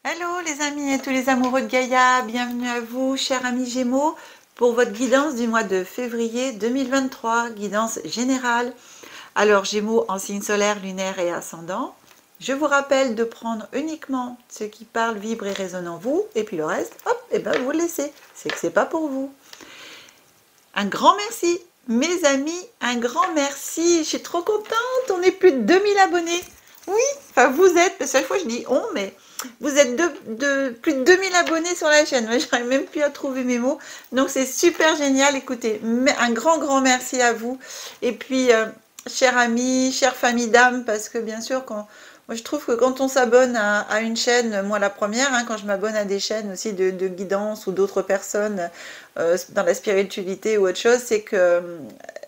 Hello les amis et tous les amoureux de Gaïa, bienvenue à vous, chers amis Gémeaux, pour votre guidance du mois de février 2023, guidance générale. Alors Gémeaux en signe solaire, lunaire et ascendant. Je vous rappelle de prendre uniquement ce qui parle, vibre et résonne en vous, et puis le reste, hop, et ben vous le laissez. C'est que c'est pas pour vous. Un grand merci, mes amis, un grand merci. Je suis trop contente, on est plus de 2000 abonnés. Oui, enfin vous êtes, parce que chaque fois je dis on, mais vous êtes plus de 2000 abonnés sur la chaîne. Moi, j'arrive même plus à trouver mes mots. Donc c'est super génial. Écoutez, un grand merci à vous. Et puis, chers amis, chère famille d'âme, parce que bien sûr, moi je trouve que quand on s'abonne à une chaîne, moi la première, hein, quand je m'abonne à des chaînes aussi de guidance ou d'autres personnes dans la spiritualité ou autre chose, c'est que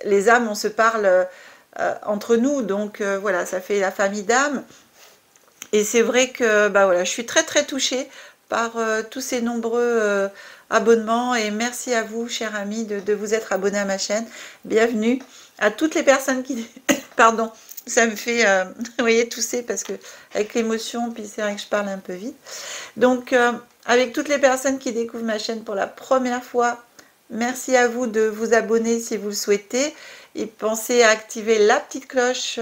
les âmes, on se parle entre nous. Donc voilà, ça fait la famille d'âme. Et c'est vrai que bah voilà, je suis très touchée par tous ces nombreux abonnements et merci à vous, chers amis, de vous être abonnés à ma chaîne. Bienvenue à toutes les personnes qui... Pardon, ça me fait, vous voyez, tousser parce que avec l'émotion, puis c'est vrai que je parle un peu vite. Donc, avec toutes les personnes qui découvrent ma chaîne pour la première fois, merci à vous de vous abonner si vous le souhaitez et pensez à activer la petite cloche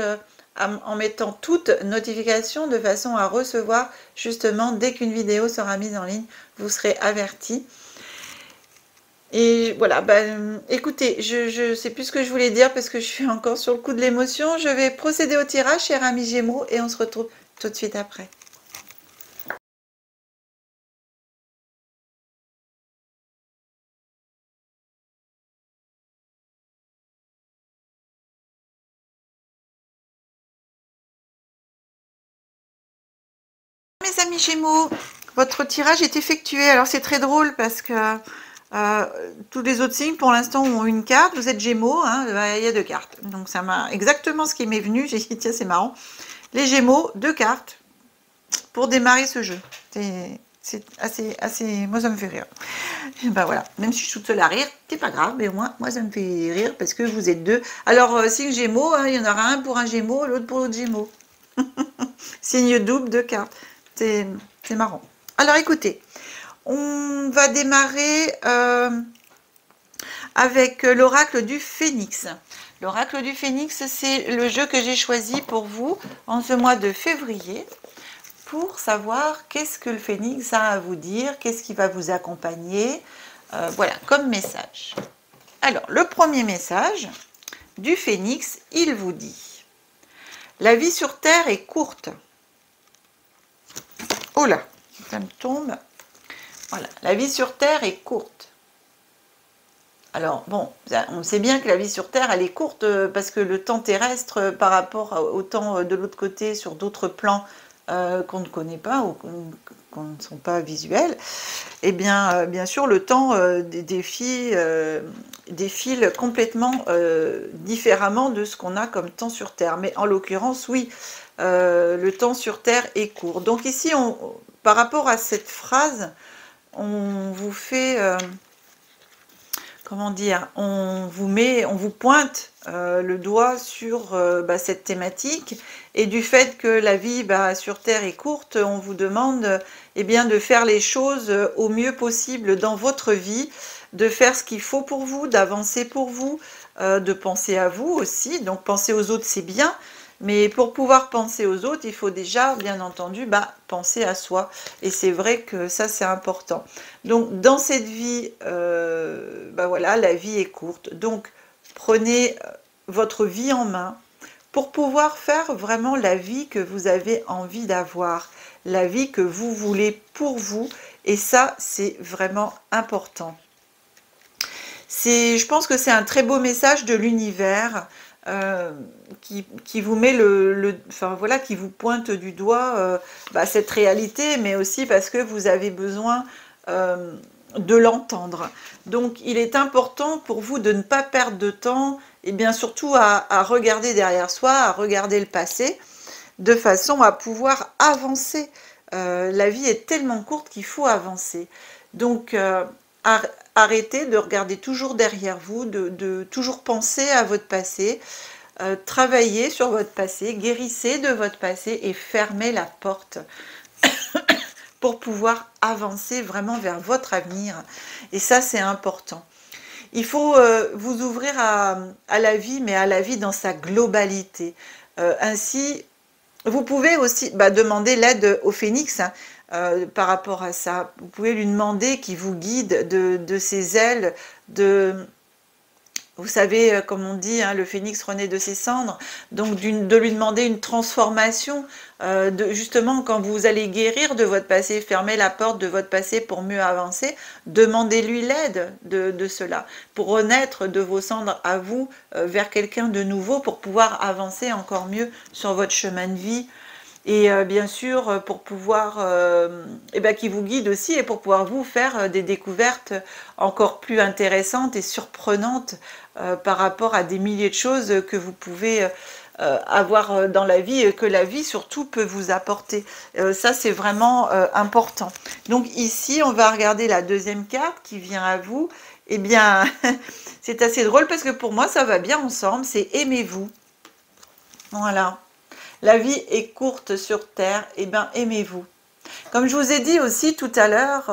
en mettant toutes notifications de façon à recevoir justement dès qu'une vidéo sera mise en ligne, vous serez averti. Et voilà, écoutez, je ne sais plus ce que je voulais dire parce que je suis encore sur le coup de l'émotion. Je vais procéder au tirage, cher ami Gémeaux, et on se retrouve tout de suite après. Mes amis Gémeaux, votre tirage est effectué. Alors c'est très drôle parce que tous les autres signes pour l'instant ont une carte. Vous êtes Gémeaux, hein, il y a deux cartes. Donc ça m'a exactement ce qui m'est venu. J'ai dit tiens c'est marrant. Les Gémeaux, deux cartes pour démarrer ce jeu. C'est assez... Moi ça me fait rire. Et ben voilà, même si je suis toute seule à rire, c'est pas grave, mais au moins moi ça me fait rire parce que vous êtes deux. Alors signe Gémeaux, hein, il y en aura un pour un Gémeaux, l'autre pour l'autre Gémeaux. Signe double, deux cartes. C'est marrant. Alors écoutez, on va démarrer avec l'oracle du Phénix. L'oracle du Phénix, c'est le jeu que j'ai choisi pour vous en ce mois de février pour savoir qu'est-ce que le Phénix a à vous dire, qu'est-ce qui va vous accompagner, voilà, comme message. Alors, le premier message du Phénix, il vous dit « La vie sur Terre est courte. » Oh là, ça me tombe. Voilà, la vie sur Terre est courte. Alors bon, on sait bien que la vie sur Terre, elle est courte parce que le temps terrestre par rapport au temps de l'autre côté sur d'autres plans qu'on ne connaît pas ou qu'on ne sont pas visuels, eh bien, bien sûr, le temps défile complètement différemment de ce qu'on a comme temps sur Terre. Mais en l'occurrence, oui, le temps sur Terre est court. Donc ici, par rapport à cette phrase, on vous fait... comment dire, on vous pointe le doigt sur cette thématique et du fait que la vie sur Terre est courte, on vous demande eh bien, de faire les choses au mieux possible dans votre vie, de faire ce qu'il faut pour vous, d'avancer pour vous, de penser à vous aussi. Donc penser aux autres c'est bien, mais pour pouvoir penser aux autres, il faut déjà, bien entendu, penser à soi. Et c'est vrai que ça, c'est important. Donc, dans cette vie, voilà, la vie est courte. Donc, prenez votre vie en main pour pouvoir faire vraiment la vie que vous avez envie d'avoir, la vie que vous voulez pour vous. Et ça, c'est vraiment important. Je pense que c'est un très beau message de l'univers qui vous met enfin voilà, qui vous pointe du doigt cette réalité, mais aussi parce que vous avez besoin de l'entendre. Donc il est important pour vous de ne pas perdre de temps et bien surtout à regarder derrière soi, à regarder le passé, de façon à pouvoir avancer. La vie est tellement courte qu'il faut avancer. Donc arrêtez de regarder toujours derrière vous, de toujours penser à votre passé, travaillez sur votre passé, guérissez de votre passé et fermez la porte pour pouvoir avancer vraiment vers votre avenir. Et ça, c'est important. Il faut vous ouvrir à la vie, mais à la vie dans sa globalité. Ainsi, vous pouvez aussi demander l'aide au phénix par rapport à ça. Vous pouvez lui demander qu'il vous guide de ses ailes, vous savez, comme on dit, hein, le phénix renaît de ses cendres, donc de lui demander une transformation, justement, quand vous allez guérir de votre passé, fermer la porte de votre passé pour mieux avancer, demandez-lui l'aide de cela, pour renaître de vos cendres à vous, vers quelqu'un de nouveau, pour pouvoir avancer encore mieux sur votre chemin de vie. Et bien sûr, pour pouvoir, qui vous guide aussi, et pour pouvoir vous faire des découvertes encore plus intéressantes et surprenantes par rapport à des milliers de choses que vous pouvez avoir dans la vie, et que la vie surtout peut vous apporter. Ça, c'est vraiment important. Donc ici, on va regarder la deuxième carte qui vient à vous. Eh bien, c'est assez drôle parce que pour moi, ça va bien ensemble. C'est aimez-vous. Voilà. La vie est courte sur Terre, et bien aimez-vous. Comme je vous ai dit aussi tout à l'heure,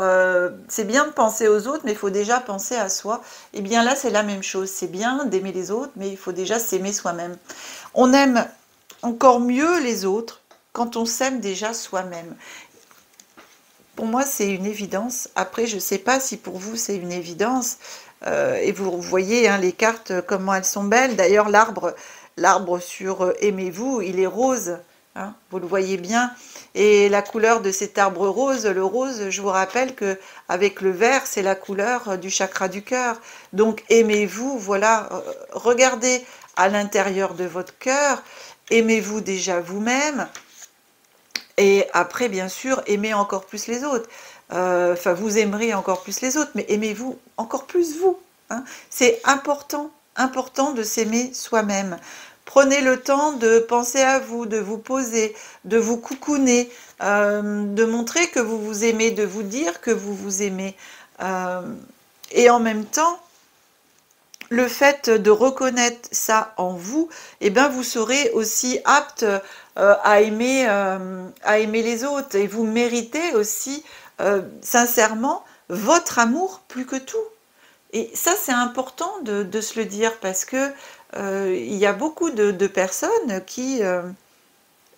c'est bien de penser aux autres, mais il faut déjà penser à soi. Et bien là, c'est la même chose. C'est bien d'aimer les autres, mais il faut déjà s'aimer soi-même. On aime encore mieux les autres quand on s'aime déjà soi-même. Pour moi, c'est une évidence. Après, je ne sais pas si pour vous, c'est une évidence. Et vous voyez hein, les cartes, comment elles sont belles. D'ailleurs, l'arbre sur aimez-vous, il est rose. Hein, vous le voyez bien. Et la couleur de cet arbre rose, le rose, je vous rappelle que avec le vert, c'est la couleur du chakra du cœur. Donc, aimez-vous, voilà. Regardez à l'intérieur de votre cœur. Aimez-vous déjà vous-même. Et après, bien sûr, aimez encore plus les autres. Enfin, vous aimerez encore plus les autres, mais aimez-vous encore plus vous. Hein. C'est important, important de s'aimer soi-même. Prenez le temps de penser à vous, de vous poser, de vous coucouner, de montrer que vous vous aimez, de vous dire que vous vous aimez. Et en même temps, le fait de reconnaître ça en vous, eh bien vous serez aussi apte à aimer les autres. Et vous méritez aussi sincèrement votre amour plus que tout. Et ça, c'est important de se le dire parce que il y a beaucoup de personnes qui,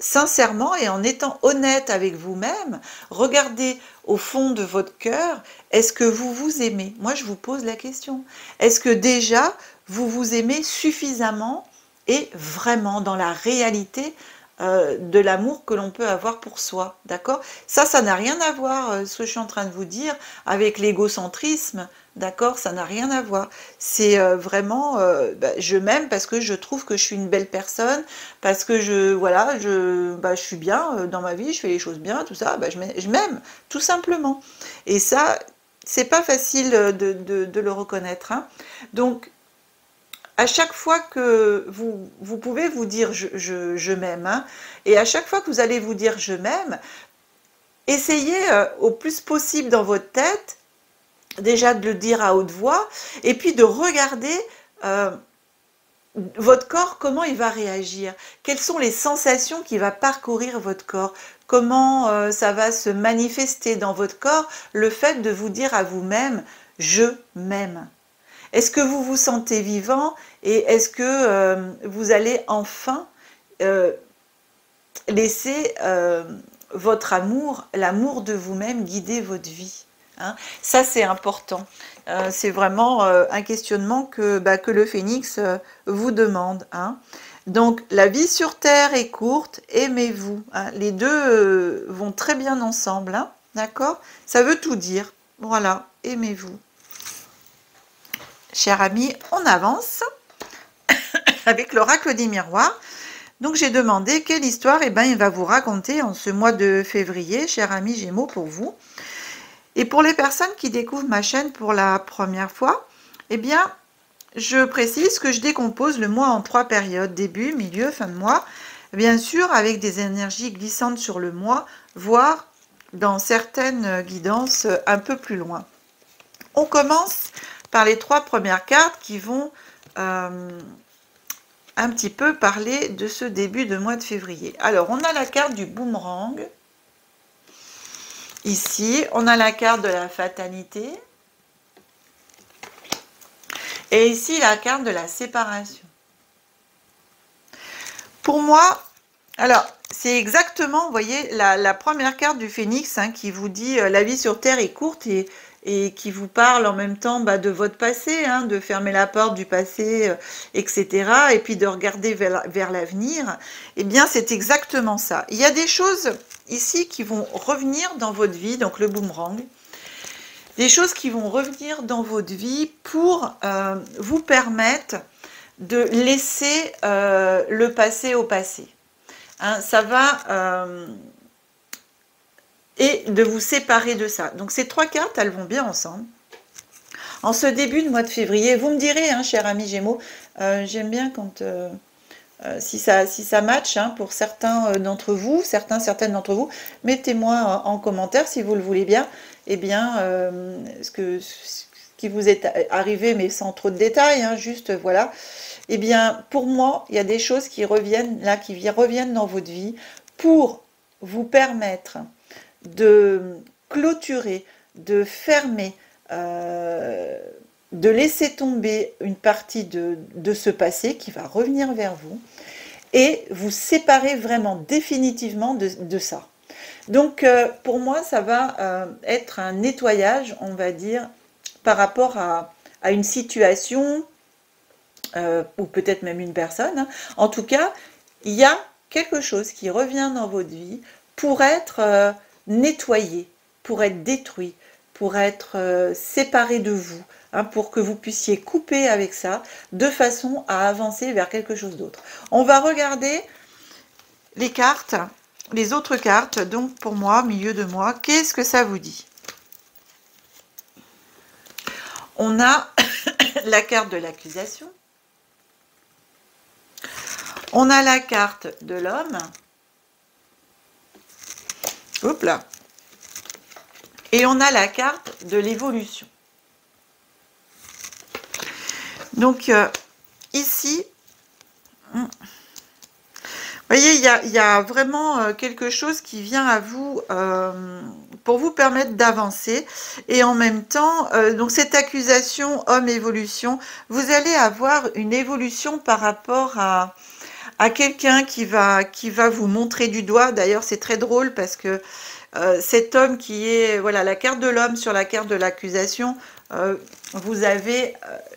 sincèrement et en étant honnête avec vous-même, regardez au fond de votre cœur, est-ce que vous vous aimez? Moi, je vous pose la question. Est-ce que déjà, vous vous aimez suffisamment et vraiment dans la réalité de l'amour que l'on peut avoir pour soi, d'accord? Ça n'a rien à voir, ce que je suis en train de vous dire, avec l'égocentrisme, d'accord? Ça n'a rien à voir. C'est vraiment, je m'aime parce que je trouve que je suis une belle personne, parce que je suis bien dans ma vie, je fais les choses bien, tout ça, je m'aime, tout simplement. Et ça, c'est pas facile de le reconnaître. Hein. Donc, à chaque fois que vous pouvez vous dire je m'aime, hein, et à chaque fois que vous allez vous dire je m'aime, essayez au plus possible dans votre tête, déjà de le dire à haute voix, et puis de regarder votre corps, comment il va réagir, quelles sont les sensations qui va parcourir votre corps, comment ça va se manifester dans votre corps, le fait de vous dire à vous-même je m'aime. Est-ce que vous vous sentez vivant et est-ce que vous allez enfin laisser votre amour, l'amour de vous-même guider votre vie, hein? Ça, c'est important. C'est vraiment un questionnement que le phénix vous demande. Hein. Donc, la vie sur Terre est courte, aimez-vous. Hein. Les deux vont très bien ensemble, hein. D'accord? Ça veut tout dire. Voilà, aimez-vous. Cher ami, on avance avec l'oracle des miroirs. Donc j'ai demandé quelle histoire il va vous raconter en ce mois de février, cher ami Gémeaux, pour vous. Et pour les personnes qui découvrent ma chaîne pour la première fois, je précise que je décompose le mois en 3 périodes, début, milieu, fin de mois, bien sûr avec des énergies glissantes sur le mois, voire dans certaines guidances un peu plus loin. On commence par les 3 premières cartes qui vont un petit peu parler de ce début de mois de février. Alors, on a la carte du boomerang. Ici, on a la carte de la fatalité. Et ici, la carte de la séparation. Pour moi, alors, c'est exactement, vous voyez, la première carte du phénix hein, qui vous dit la vie sur Terre est courte et qui vous parle en même temps bah, de votre passé, hein, de fermer la porte du passé, etc. Et puis de regarder vers l'avenir. Eh bien, c'est exactement ça. Il y a des choses ici qui vont revenir dans votre vie, donc le boomerang. Des choses qui vont revenir dans votre vie pour vous permettre de laisser le passé au passé. Hein, ça va... et de vous séparer de ça. Donc ces trois cartes, elles vont bien ensemble. En ce début de mois de février, vous me direz, hein, cher ami Gémeaux, j'aime bien quand... si ça match hein, pour certains d'entre vous, certaines d'entre vous, mettez-moi en commentaire si vous le voulez bien, eh bien, ce qui vous est arrivé, mais sans trop de détails, hein, juste voilà. Eh bien, pour moi, il y a des choses qui reviennent là, qui reviennent dans votre vie pour vous permettre de clôturer, de fermer, de laisser tomber une partie de ce passé qui va revenir vers vous et vous séparer vraiment définitivement de ça. Donc pour moi ça va être un nettoyage, on va dire, par rapport à une situation ou peut-être même une personne. Hein. En tout cas, il y a quelque chose qui revient dans votre vie pour être nettoyé, pour être détruit, pour être séparé de vous, hein, pour que vous puissiez couper avec ça, de façon à avancer vers quelque chose d'autre. On va regarder les cartes, les autres cartes, donc pour moi, milieu de mois, qu'est-ce que ça vous dit? On a la carte de l'accusation, on a la carte de l'homme, hop là, et on a la carte de l'évolution. Donc ici, vous voyez, il y a vraiment quelque chose qui vient à vous pour vous permettre d'avancer. Et en même temps, donc cette accusation homme-évolution, vous allez avoir une évolution par rapport à quelqu'un qui va vous montrer du doigt. D'ailleurs, c'est très drôle parce que cet homme qui est, voilà, la carte de l'homme sur la carte de l'accusation, vous avez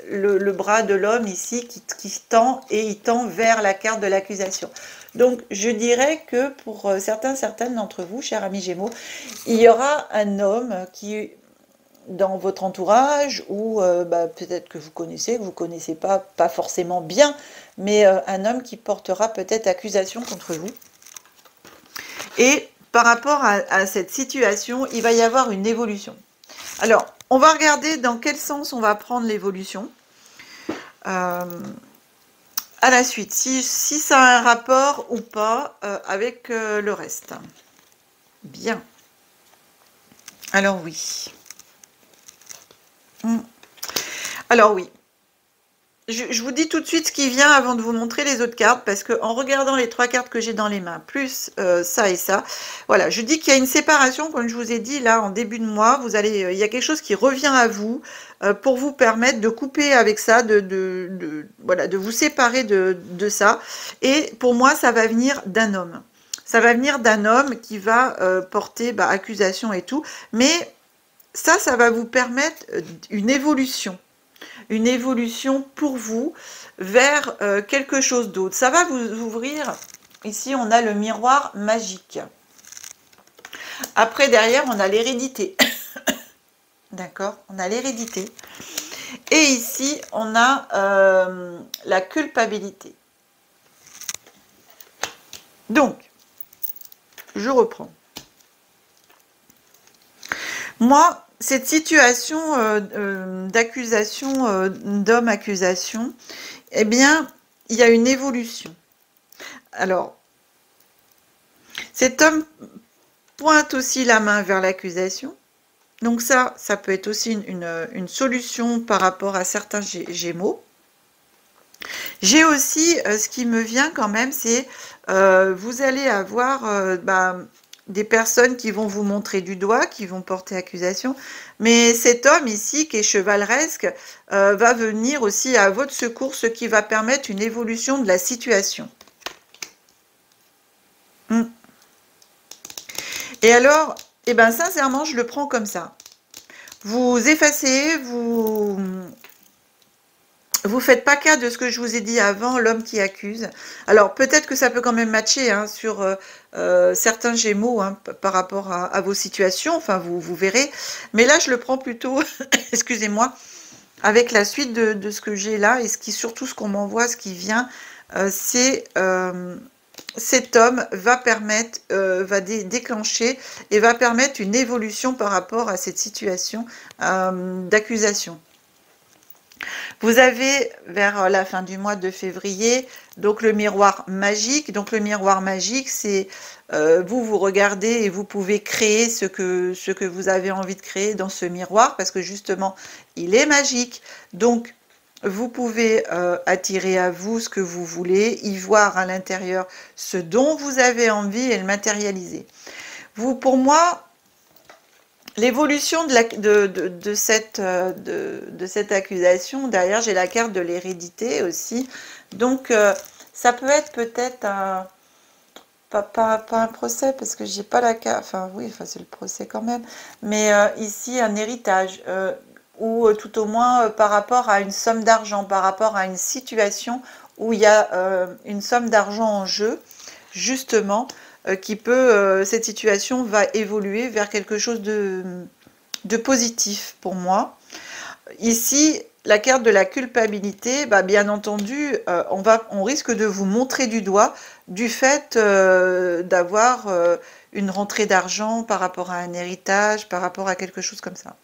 le bras de l'homme ici qui tend et il tend vers la carte de l'accusation. Donc, je dirais que pour certaines d'entre vous, chers amis Gémeaux, il y aura un homme qui, dans votre entourage, ou peut-être que vous connaissez pas forcément bien, mais un homme qui portera peut-être accusation contre vous. Et par rapport à cette situation, il va y avoir une évolution. Alors, on va regarder dans quel sens on va prendre l'évolution. À la suite, si ça a un rapport ou pas avec le reste. Bien. Alors oui. Alors oui. Je vous dis tout de suite ce qui vient avant de vous montrer les autres cartes, parce que en regardant les trois cartes que j'ai dans les mains, plus ça et ça, voilà, je dis qu'il y a une séparation, comme je vous ai dit là en début de mois, il y a quelque chose qui revient à vous pour vous permettre de couper avec ça, voilà, de vous séparer de ça. Et pour moi, ça va venir d'un homme. Ça va venir d'un homme qui va porter accusation et tout, mais ça va vous permettre une évolution. Une évolution pour vous vers quelque chose d'autre. Ça va vous ouvrir. Ici, on a le miroir magique. Après, derrière, on a l'hérédité. D'accord? On a l'hérédité. Et ici, on a la culpabilité. Donc, je reprends. Moi, cette situation d'accusation, d'homme-accusation, eh bien, il y a une évolution. Alors, cet homme pointe aussi la main vers l'accusation. Donc ça peut être aussi une solution par rapport à certains Gémeaux. J'ai aussi, ce qui me vient quand même, c'est vous allez avoir des personnes qui vont vous montrer du doigt, qui vont porter accusation. Mais cet homme ici, qui est chevaleresque, va venir aussi à votre secours, ce qui va permettre une évolution de la situation. Et alors, eh ben, sincèrement, je le prends comme ça. Vous effacez, vous faites pas cas de ce que je vous ai dit avant, l'homme qui accuse. Alors, peut-être que ça peut quand même matcher hein, sur certains Gémeaux hein, par rapport à vos situations. Enfin, vous verrez. Mais là, je le prends plutôt, excusez-moi, avec la suite de ce que j'ai là et surtout ce qu'on m'envoie, ce qui vient, c'est cet homme va permettre, va déclencher et va permettre une évolution par rapport à cette situation d'accusation. Vous avez vers la fin du mois de février donc le miroir magique. Donc le miroir magique, c'est vous regardez et vous pouvez créer ce que vous avez envie de créer dans ce miroir parce que justement il est magique. Donc vous pouvez attirer à vous ce que vous voulez, y voir à l'intérieur ce dont vous avez envie et le matérialiser. Pour moi, l'évolution de cette accusation, derrière j'ai la carte de l'hérédité aussi, donc ça peut être peut-être pas un procès parce que j'ai pas la carte, enfin oui, enfin, c'est le procès quand même, mais ici un héritage, ou tout au moins par rapport à une somme d'argent, par rapport à une situation où il y a une somme d'argent en jeu, justement, qui peut, cette situation va évoluer vers quelque chose de positif pour moi. Ici, la carte de la culpabilité, bah, bien entendu, on risque de vous montrer du doigt du fait d'avoir une rentrée d'argent par rapport à un héritage, par rapport à quelque chose comme ça.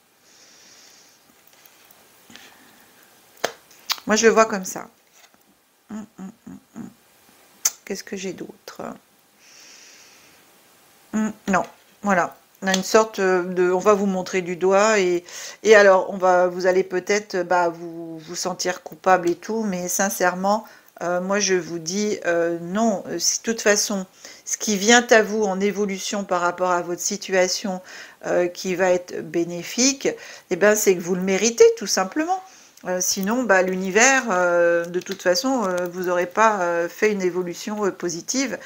Moi, je le vois comme ça. Qu'est-ce que j'ai d'autre? Non, voilà. On a une sorte de... On va vous montrer du doigt et alors, vous allez peut-être vous sentir coupable et tout, mais sincèrement, moi, je vous dis non. De toute façon, ce qui vient à vous en évolution par rapport à votre situation qui va être bénéfique, eh ben, c'est que vous le méritez, tout simplement. Sinon, l'univers, de toute façon, vous n'aurez pas fait une évolution positive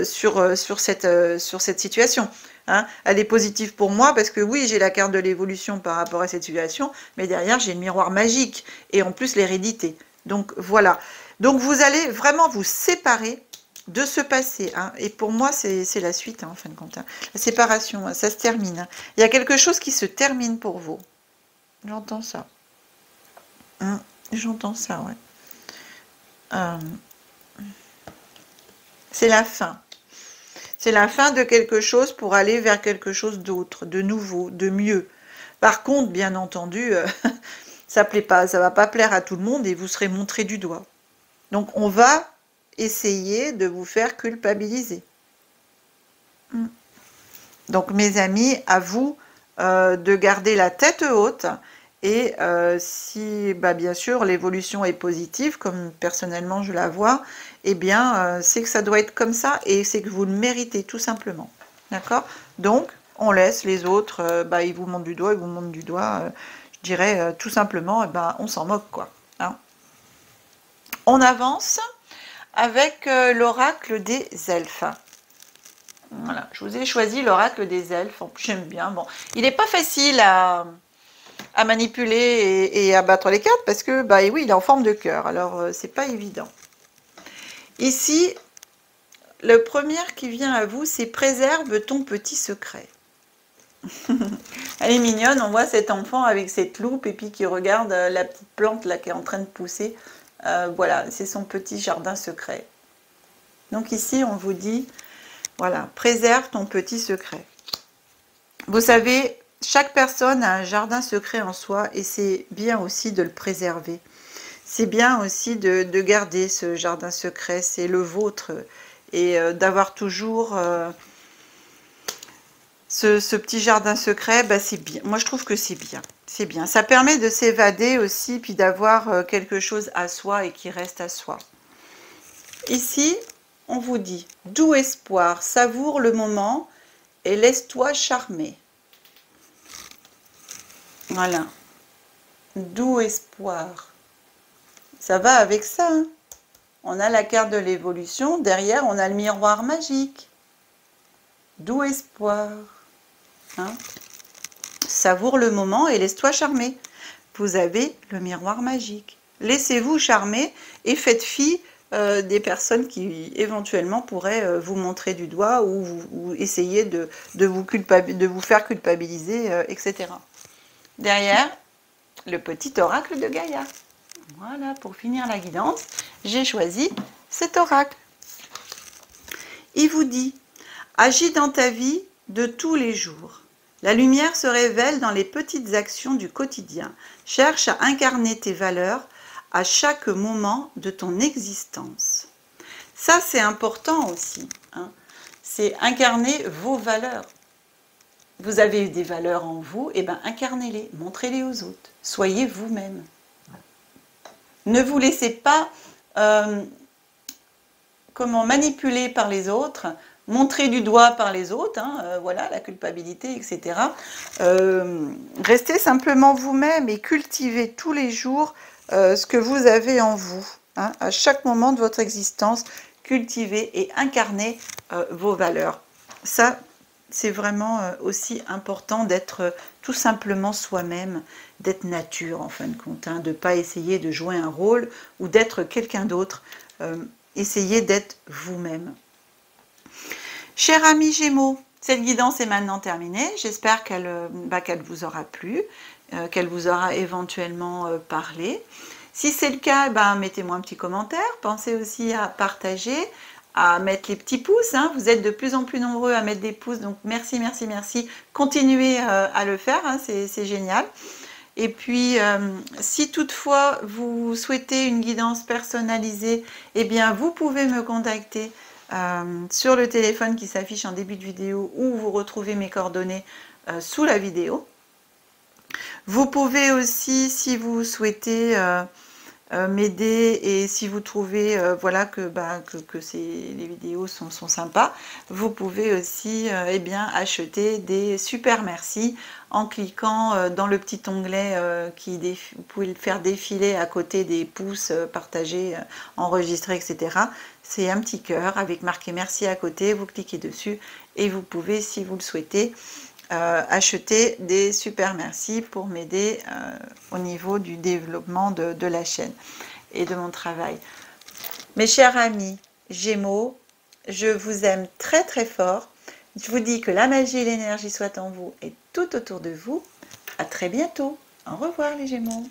sur cette situation. Hein. Elle est positive pour moi parce que oui, j'ai la carte de l'évolution par rapport à cette situation, mais derrière, j'ai le miroir magique et en plus l'hérédité. Donc voilà. Donc vous allez vraiment vous séparer de ce passé. Hein. Et pour moi, c'est la suite, hein, en fin de compte. Hein. La séparation, ça se termine. Hein. Il y a quelque chose qui se termine pour vous. J'entends ça. J'entends ça, ouais. C'est la fin. C'est la fin de quelque chose pour aller vers quelque chose d'autre, de nouveau, de mieux. Par contre, bien entendu, ça va pas plaire à tout le monde et vous serez montré du doigt. Donc, on va essayer de vous faire culpabiliser. Donc, mes amis, à vous de garder la tête haute. Et si, bien sûr, l'évolution est positive, comme personnellement je la vois, eh bien, c'est que ça doit être comme ça et c'est que vous le méritez, tout simplement. D'accord? Donc, on laisse les autres, ils vous montrent du doigt, ils vous montrent du doigt. Je dirais tout simplement, on s'en moque, quoi. Hein. On avance avec l'oracle des elfes. Voilà, je vous ai choisi l'oracle des elfes. En plus, j'aime bien. Bon, il n'est pas facile à manipuler et à battre les cartes parce que oui, il est en forme de cœur, alors c'est pas évident. Ici, le premier qui vient à vous, c'est préserve ton petit secret. Elle est mignonne, on voit cet enfant avec cette loupe et puis qui regarde la petite plante là qui est en train de pousser. Voilà, c'est son petit jardin secret. Donc ici, on vous dit, voilà, préserve ton petit secret. Vous savez, chaque personne a un jardin secret en soi et c'est bien aussi de le préserver. C'est bien aussi de garder ce jardin secret, c'est le vôtre. Et d'avoir toujours ce petit jardin secret, c'est bien. Moi, je trouve que c'est bien. C'est bien. Ça permet de s'évader aussi, puis d'avoir quelque chose à soi et qui reste à soi. Ici, on vous dit, doux espoir, savoure le moment et laisse-toi charmer. Voilà. Doux espoir. Ça va avec ça, hein. On a la carte de l'évolution. Derrière, on a le miroir magique. Doux espoir. Hein? Savoure le moment et laisse-toi charmer. Vous avez le miroir magique. Laissez-vous charmer et faites fi des personnes qui éventuellement pourraient vous montrer du doigt ou essayer de vous faire culpabiliser, etc. Derrière, le petit oracle de Gaïa. Voilà, pour finir la guidance, j'ai choisi cet oracle. Il vous dit, agis dans ta vie de tous les jours. La lumière se révèle dans les petites actions du quotidien. Cherche à incarner tes valeurs à chaque moment de ton existence. Ça, c'est important aussi, hein. C'est incarner vos valeurs. Vous avez des valeurs en vous, et bien incarnez-les, montrez-les aux autres. Soyez vous-même. Ne vous laissez pas manipuler par les autres, montrer du doigt par les autres, hein, voilà, la culpabilité, etc. Restez simplement vous-même et cultivez tous les jours ce que vous avez en vous. Hein, à chaque moment de votre existence, cultivez et incarnez vos valeurs. Ça, c'est vraiment aussi important d'être tout simplement soi-même, d'être nature en fin de compte, hein, de ne pas essayer de jouer un rôle ou d'être quelqu'un d'autre. Essayez d'être vous-même. Cher ami Gémeaux, cette guidance est maintenant terminée. J'espère qu'elle vous aura plu, qu'elle vous aura éventuellement parlé. Si c'est le cas, mettez-moi un petit commentaire. Pensez aussi à partager, à mettre les petits pouces, hein. Vous êtes de plus en plus nombreux à mettre des pouces, donc merci, merci, merci. Continuez à le faire, hein, c'est génial. Et puis, si toutefois vous souhaitez une guidance personnalisée, eh bien, vous pouvez me contacter sur le téléphone qui s'affiche en début de vidéo ou vous retrouvez mes coordonnées sous la vidéo. Vous pouvez aussi, si vous souhaitez m'aider et si vous trouvez voilà que les vidéos sont sympas, vous pouvez aussi acheter des super merci en cliquant dans le petit onglet vous pouvez le faire défiler à côté des pouces, partager, enregistrer, etc. C'est un petit cœur avec marqué merci à côté, vous cliquez dessus et vous pouvez, si vous le souhaitez, acheter des super merci pour m'aider au niveau du développement de la chaîne et de mon travail. Mes chers amis Gémeaux, je vous aime très très fort. Je vous dis que la magie et l'énergie soient en vous et tout autour de vous. À très bientôt. Au revoir les Gémeaux.